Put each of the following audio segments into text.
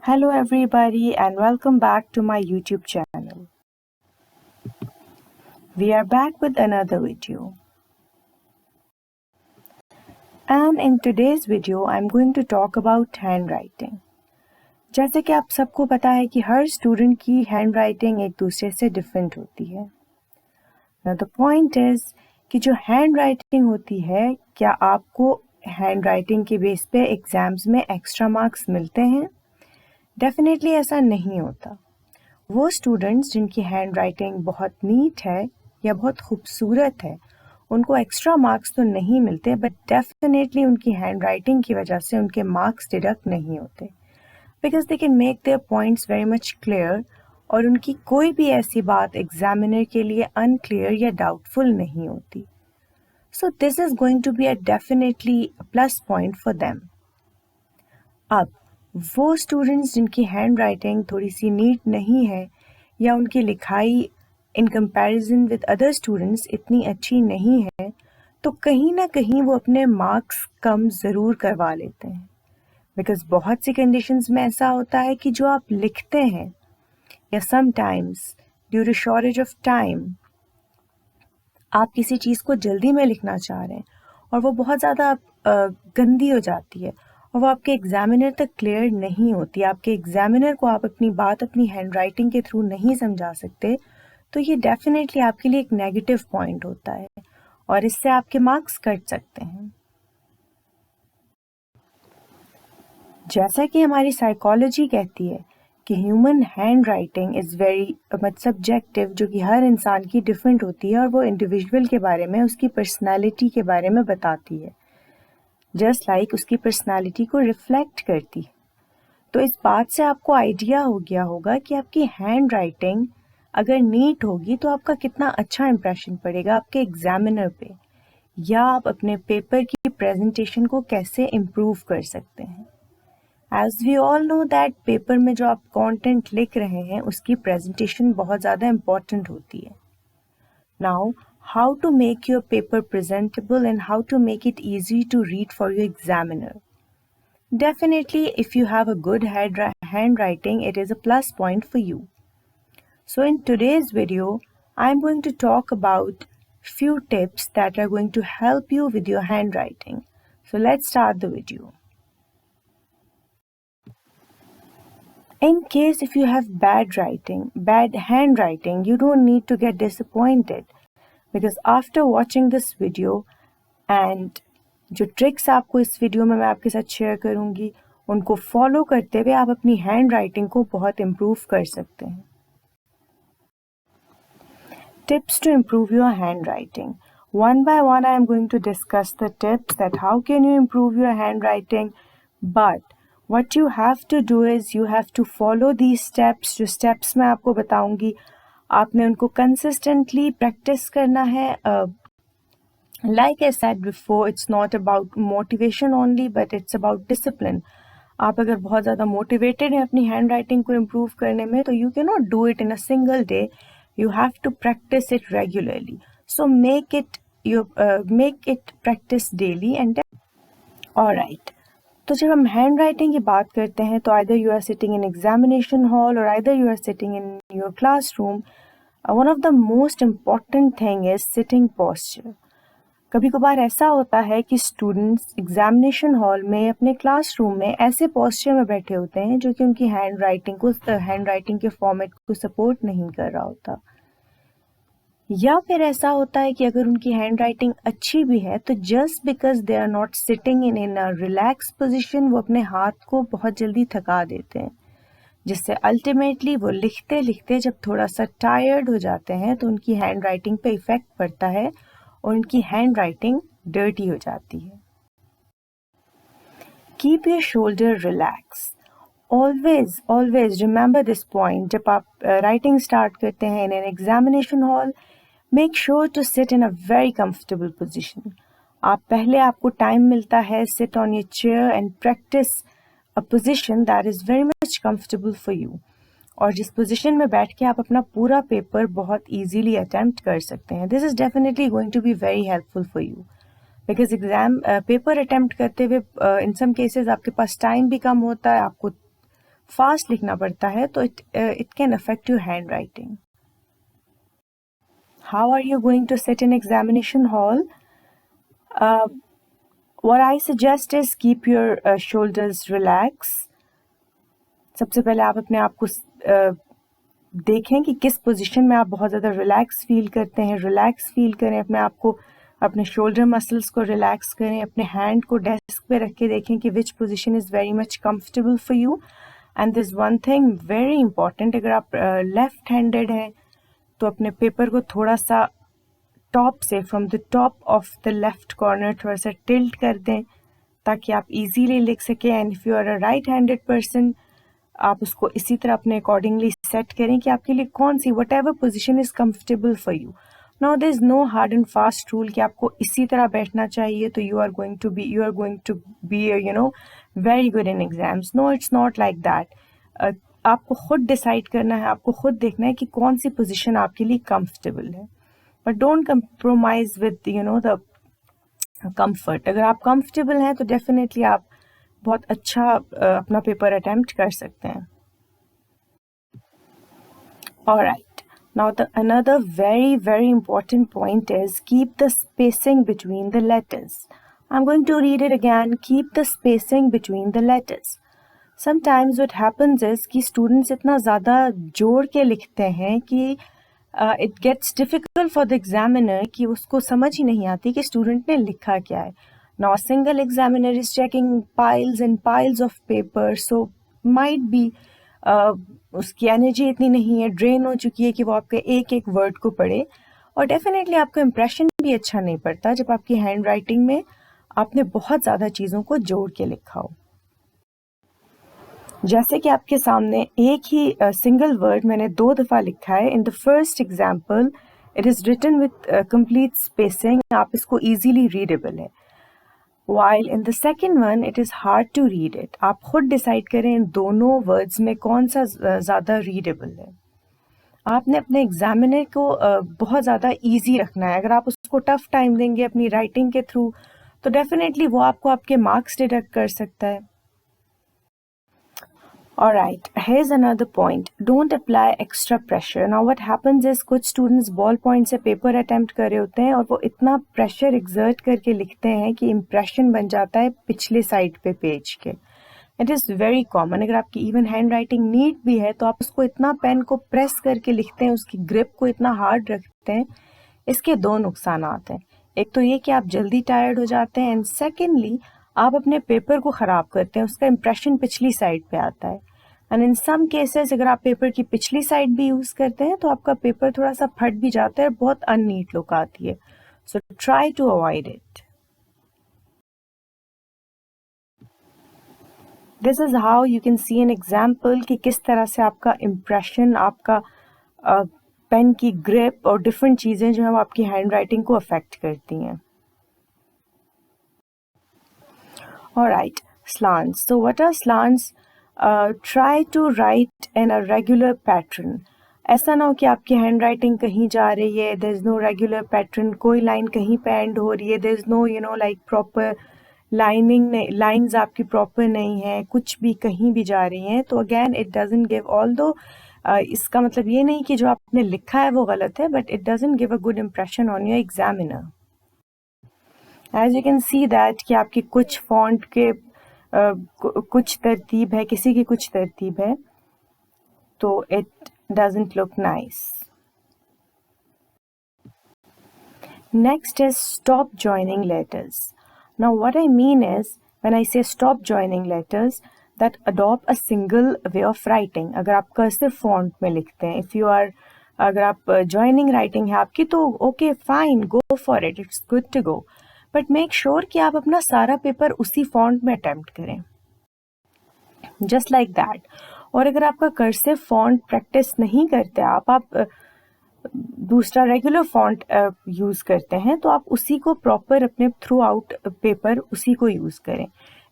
Hello everybody and welcome back to my YouTube channel. We are back with another video. And in today's video I'm going to talk about handwriting. जैसे कि आप सबको पता है कि हर student की handwriting एक दूसरे से डिफरेंट होती है. Now the point is कि जो हैंडराइटिंग होती है, क्या आपको हैंडराइटिंग के बेस पे एग्जाम्स में एक्स्ट्रा मार्क्स मिलते हैं? डेफिनेटली ऐसा नहीं होता. वो स्टूडेंट्स जिनकी हैंडराइटिंग बहुत नीट है या बहुत खूबसूरत है, उनको एक्स्ट्रा मार्क्स तो नहीं मिलते, बट डेफिनेटली उनकी हैंडराइटिंग की वजह से उनके मार्क्स डिडक्ट नहीं होते, because they can make their points very much clear और उनकी कोई भी ऐसी बात एग्जामिनर के लिए अनक्लियर या डाउटफुल नहीं होती. So this is going to be a definitely plus point for them. अब वो स्टूडेंट्स जिनकी हैंड राइटिंग थोड़ी सी नीट नहीं है या उनकी लिखाई in comparison with other students इतनी अच्छी नहीं है, तो कहीं ना कहीं वो अपने मार्क्स कम ज़रूर करवा लेते हैं. बिकॉज बहुत सी कंडीशंस में ऐसा होता है कि जो आप लिखते हैं या sometimes due to shortage of time आप किसी चीज़ को जल्दी में लिखना चाह रहे हैं और वो बहुत ज़्यादा गंदी हो जाती है और वो आपके एग्जामिनर तक क्लियर नहीं होती. आपके एग्जामिनर को आप अपनी बात अपनी हैंडराइटिंग के थ्रू नहीं समझा सकते, तो ये डेफिनेटली आपके लिए एक नेगेटिव पॉइंट होता है और इससे आपके मार्क्स कट सकते हैं. जैसा कि हमारी साइकोलॉजी कहती है कि human hand writing is very much subjective, जो कि हर इंसान की डिफरेंट होती है और वो इंडिविजुअल के बारे में, उसकी पर्सनालिटी के बारे में बताती है, जस्ट लाइक उसकी पर्सनालिटी को रिफ्लेक्ट करती है. तो इस बात से आपको आइडिया हो गया होगा कि आपकी हैंड राइटिंग अगर नीट होगी तो आपका कितना अच्छा इंप्रेशन पड़ेगा आपके एग्जामिनर पे, या आप अपने पेपर की प्रेजेंटेशन को कैसे इम्प्रूव कर सकते हैं. As we all know that paper में जो आप कंटेंट लिख रहे हैं उसकी प्रेजेंटेशन बहुत ज़्यादा इम्पॉर्टेंट होती है. Now how to make your paper presentable and how to make it easy to read for your examiner. Definitely, if you have a good handwriting, it is a plus point for you. So in today's video, I'm going to talk about few tips that are going to help you with your handwriting. So let's start the video. In case if you have bad handwriting, you don't need to get disappointed. Because after watching this video and जो tricks आपको इस video में मैं आपके साथ share करूँगी, उनको follow करते हुए आप अपनी हैंड राइटिंग को बहुत इम्प्रूव कर सकते हैं. Tips to improve your handwriting. One by one I am going to discuss the tips that how can you improve your handwriting, but what you have to do is you have to follow these steps. जो steps मैं आपको बताऊंगी आपने उनको consistently practice करना है. Like I said before, it's not about motivation only but it's about discipline. आप अगर बहुत ज़्यादा मोटिवेटेड हैं अपनी हैंड राइटिंग को इम्प्रूव करने में, तो you can not do it in a single day. You have to practice it regularly. So make it practice daily and alright. तो जब हम हैंड राइटिंग की बात करते हैं, तो either you are sitting in examination hall और either you are sitting in your classroom, one of the most important thing is sitting posture. कभी कभार ऐसा होता है कि स्टूडेंट्स एग्जामिनेशन हॉल में अपने क्लासरूम में ऐसे पोस्चर में बैठे होते हैं जो कि उनकी हैंड राइटिंग के फॉर्मेट को सपोर्ट नहीं कर रहा होता. या फिर ऐसा होता है कि अगर उनकी हैंड राइटिंग अच्छी भी है, तो just because they are not sitting in a relax position, वो अपने हाथ को बहुत जल्दी थका देते हैं, जिससे अल्टीमेटली वो लिखते लिखते जब थोड़ा सा टायर्ड हो जाते हैं तो उनकी हैंड राइटिंग पे इफेक्ट पड़ता है और उनकी हैंड राइटिंग डर्टी हो जाती है. Keep your shoulder relax. Always remember this point. जब आप राइटिंग स्टार्ट करते हैं in an examination hall, make sure to sit in a very comfortable position. आपको टाइम मिलता है, sit on your chair and practise a position that is very much comfortable for you. और जिस position में बैठ के आप अपना पूरा पेपर बहुत इजीली अटेम्प्ट कर सकते हैं. This is definitely going to be very helpful for you, because paper attempt करते हुए इन सम केसेस आपके पास टाइम भी कम होता है, आपको फास्ट लिखना पड़ता है, तो it can affect your handwriting. How are you going to sit in examination hall? What I suggest is keep your shoulders relaxed. सबसे पहले आप अपने आप को देखें कि किस पोजीशन में आप बहुत ज़्यादा रिलैक्स फील करते हैं. रिलैक्स फील करें अपने आप को, अपने शोल्डर मसल्स को रिलैक्स करें. अपने हैंड को डेस्क पे रख के देखें कि which position is very much comfortable for you. And this one thing very important, अगर आप लेफ्ट हैंडेड हैं तो अपने पेपर को थोड़ा सा टॉप से, from the top of the left corner थोड़ा सा टिल्ट कर दें ताकि आप इजीली लिख सकें. And if you are a right handed person, आप उसको इसी तरह अपने अकॉर्डिंगली सेट करें कि आपके लिए कौन सी, whatever position is comfortable for you. Now there is no hard and fast rule कि आपको इसी तरह बैठना चाहिए तो you are going to be you know very good in exams. No, it's not like that. आपको खुद decide करना है, आपको खुद देखना है कि कौन सी पोजिशन आपके लिए कम्फर्टेबल है. But don't compromise with the comfort. अगर आप कंफर्टेबल हैं तो डेफिनेटली आप बहुत अच्छा अपना पेपर अटेम्प्ट कर सकते हैं. Alright, now another very important point is keep the spacing between the letters. I'm going to read it again. Keep the spacing between the letters. Sometimes what happens is कि students इतना ज़्यादा जोड़ के लिखते हैं कि it gets difficult for the examiner कि उसको समझ ही नहीं आती कि student ने लिखा क्या है. Now a single examiner is checking piles and piles of paper, so might be उसकी एनर्जी इतनी नहीं है, ड्रेन हो चुकी है कि वो आपके एक एक वर्ड को पढ़े. और डेफिनेटली आपका इम्प्रेशन भी अच्छा नहीं पड़ता जब आपकी हैंड राइटिंग में आपने बहुत ज़्यादा चीज़ों को जोड़ के लिखा हो. जैसे कि आपके सामने एक ही सिंगल वर्ड मैंने 2 दफ़ा लिखा है. In the first example it is written with complete spacing, आप इसको ईजीली रीडेबल है. While in the second one it is hard to read it. आप खुद डिसाइड करें इन दोनों वर्ड्स में कौन सा ज़्यादा रीडेबल है. आपने अपने एग्जामिनर को बहुत ज़्यादा इजी रखना है. अगर आप उसको टफ टाइम देंगे अपनी राइटिंग के थ्रू तो डेफिनेटली वो आपको आपके मार्क्स डिडक्ट कर सकता है. Alright, here's another point. Don't apply extra pressure. Now what happens is कुछ students ball point से पेपर अटेम्प्ट कर रहे होते हैं और वो इतना प्रेशर एग्जर्ट करके लिखते हैं कि इम्प्रेशन बन जाता है पिछले साइड पे पेज के. It is very common. अगर आपकी इवन हैंड राइटिंग नीट भी है तो आप उसको इतना पेन को प्रेस करके लिखते हैं, उसकी ग्रिप को इतना हार्ड रखते हैं. इसके 2 नुकसान आते हैं. एक तो ये कि आप जल्दी टायर्ड हो जाते हैं, एंड सेकेंडली आप अपने पेपर को ख़राब करते हैं, उसका इम्प्रेशन पिछली साइड पे आता है. एंड इन सम केसेस अगर आप पेपर की पिछली साइड भी यूज़ करते हैं तो आपका पेपर थोड़ा सा फट भी जाता है, बहुत अननीट लुक आती है. So try to avoid it. This is how you can see an example कि किस तरह से आपका इम्प्रेशन, आपका पेन की ग्रिप और डिफरेंट चीज़ें जो हैं वो आपकी हैंड राइटिंग को अफेक्ट करती हैं. Alright, slants. So what are slants? Try to write in a regular pattern. ऐसा ना हो कि आपकी हैंड राइटिंग कहीं जा रही है, there is no regular pattern, कोई लाइन कहीं पे एंड हो रही है, there is no like proper lining, lines आपकी प्रॉपर नहीं है, कुछ भी कहीं भी जा रही हैं. तो again it doesn't give, although इसका मतलब ये नहीं कि जो आपने लिखा है वो गलत है, but it doesn't give a good impression on your examiner. As you can see that कि आपकी कुछ फॉन्ट के कुछ तरतीब है, किसी की कुछ तरतीब है, तो it doesn't look nice. Next is stop joining letters. Now what I mean is when I say stop joining letters, that adopt a single way of writing. अगर आप कर्सिव फॉन्ट में लिखते हैं, if you are, अगर आप joining writing है आपकी तो okay fine, go for it, it's good to go, but make sure कि आप अपना सारा पेपर उसी फॉन्ट में अटेम्प्ट करें, just like that. और अगर आपका कर्सिव फॉन्ट प्रैक्टिस नहीं करते आप दूसरा रेगुलर फॉन्ट यूज़ करते हैं तो आप उसी को प्रॉपर अपने थ्रू आउट पेपर उसी को यूज़ करें.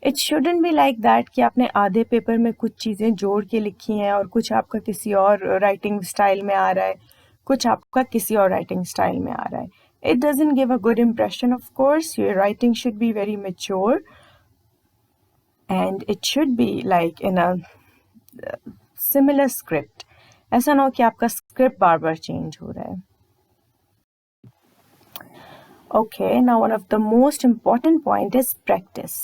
It shouldn't be like that कि आपने आधे पेपर में कुछ चीज़ें जोड़ के लिखी हैं और कुछ आपका किसी और राइटिंग स्टाइल में आ रहा है, कुछ आपका किसी और राइटिंग स्टाइल में आ रहा है. It doesn't give a good impression. Of course your writing should be very mature and it should be like in a similar script, ऐसा ना हो कि आपका स्क्रिप्ट बार बार चेंज हो रहा है। Okay, now one of the most important point is practice.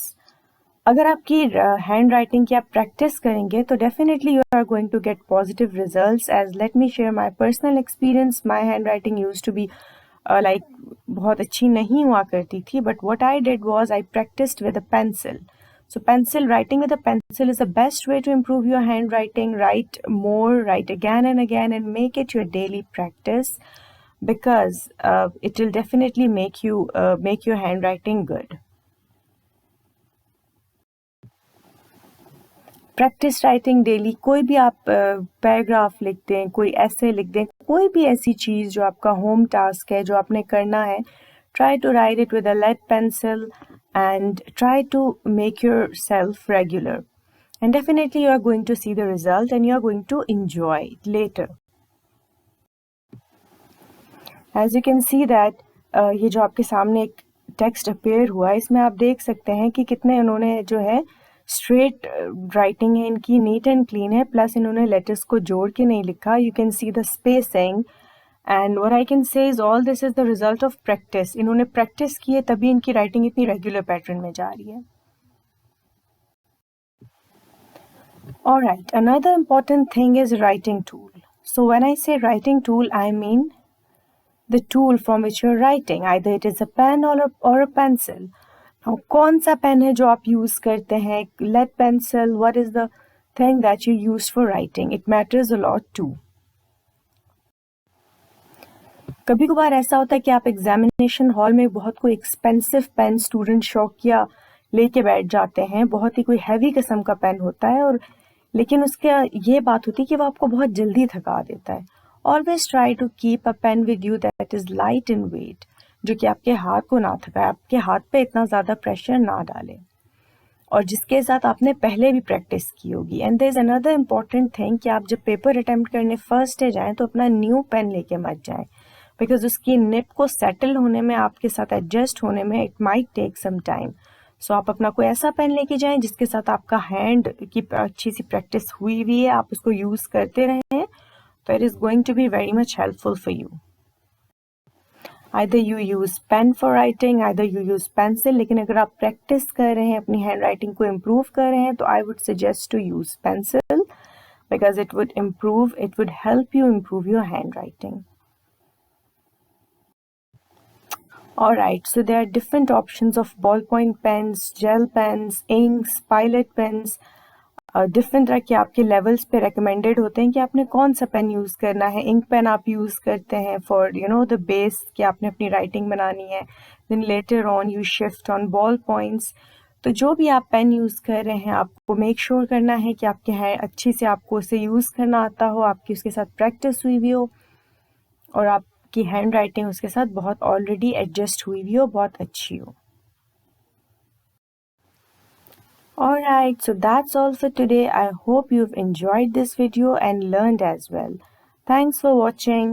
अगर आपकी हैंड राइटिंग की आप प्रैक्टिस करेंगे तो definitely you are going to get positive results. As let me share my personal experience, my handwriting used to be like बहुत अच्छी नहीं हुआ करती थी, but what I did was I practised with a pencil. So pencil writing with a pencil is the best way to improve your handwriting. Write more, write again and make it your daily practice, because it will definitely make your handwriting good. Practice writing daily, कोई भी आप paragraph लिख दें, कोई ऐसे लिख दें, कोई भी ऐसी चीज़ जो आपका होम टास्क है, जो आपने करना है, try to write it with a lead pencil and try to make yourself regular, and definitely you are going to see the result and you are going to enjoy it later. As you can see that ये जो आपके सामने एक text appear हुआ है, इसमें आप देख सकते हैं कि कितने उन्होंने जो है स्ट्रेट राइटिंग है इनकी, नीट एंड क्लीन है, प्लस इन्होंने लेटर्स को जोड़ के नहीं लिखा. You can see the spacing, and what I can say is all this is the result of practice. इन्होंने प्रैक्टिस की है तभी इनकी राइटिंग इतनी रेगुलर पैटर्न में जा रही है. Alright, another important thing is writing tool. So when I say writing tool, I mean the tool from which you're writing. Either it is a pen or a pencil. Now, कौन सा pen है जो आप use करते हैं? Lead pencil. What is the thing that you use for writing? It matters a lot too. कभी कभार ऐसा होता है कि आप एग्जामिनेशन हॉल में बहुत कोई एक्सपेंसिव पेन स्टूडेंट शौकिया लेके बैठ जाते हैं, बहुत ही कोई हैवी किस्म का पेन होता है, और लेकिन उसके ये बात होती है कि वो आपको बहुत जल्दी थका देता है. Always try to keep a pen with you that is light in weight, जो कि आपके हाथ को ना थकाए, आपके हाथ पे इतना ज़्यादा प्रेशर ना डाले, और जिसके साथ आपने पहले भी प्रैक्टिस की होगी. And there is another important thing कि आप जब पेपर अटेम्प्ट करने फर्स्ट डे जाएँ तो अपना न्यू पेन लेके मत जाएँ, बिकॉज उसकी निप को सेटल होने में, आपके साथ एडजस्ट होने में it might take some time. So आप अपना कोई ऐसा पेन लेके जाएं जिसके साथ आपका हैंड की अच्छी सी प्रैक्टिस हुई हुई है, आप उसको यूज़ करते रहें, तो it is going to be very much helpful for you. Either you use pen for writing, either you use pencil, लेकिन अगर आप प्रैक्टिस कर रहे हैं, अपनी हैंड राइटिंग को इम्प्रूव कर रहे हैं, तो I would suggest to use pencil, because it would help you improve your handwriting. Alright, so there are different options of ballpoint pens, gel pens, inks, pilot pens. Different तरह के आपके levels पे recommended होते हैं कि आपने कौन सा पेन यूज़ करना है. इंक पेन आप यूज़ करते हैं फॉर द बेस कि आपने अपनी राइटिंग बनानी है, then later on you shift on ball points. तो जो भी आप पेन यूज़ कर रहे हैं, आपको मेक श्योर करना है कि आपके हैं अच्छी से आपको उसे यूज़ करना आता हो, आपकी उसके साथ प्रैक्टिस हुई हुई हो, और आपकी हैंड राइटिंग उसके साथ बहुत ऑलरेडी एडजस्ट हुई हुई हो, बहुत अच्छी हो. Alright, so that's all for today. I hope you've enjoyed this video and learned as well. Thanks for watching.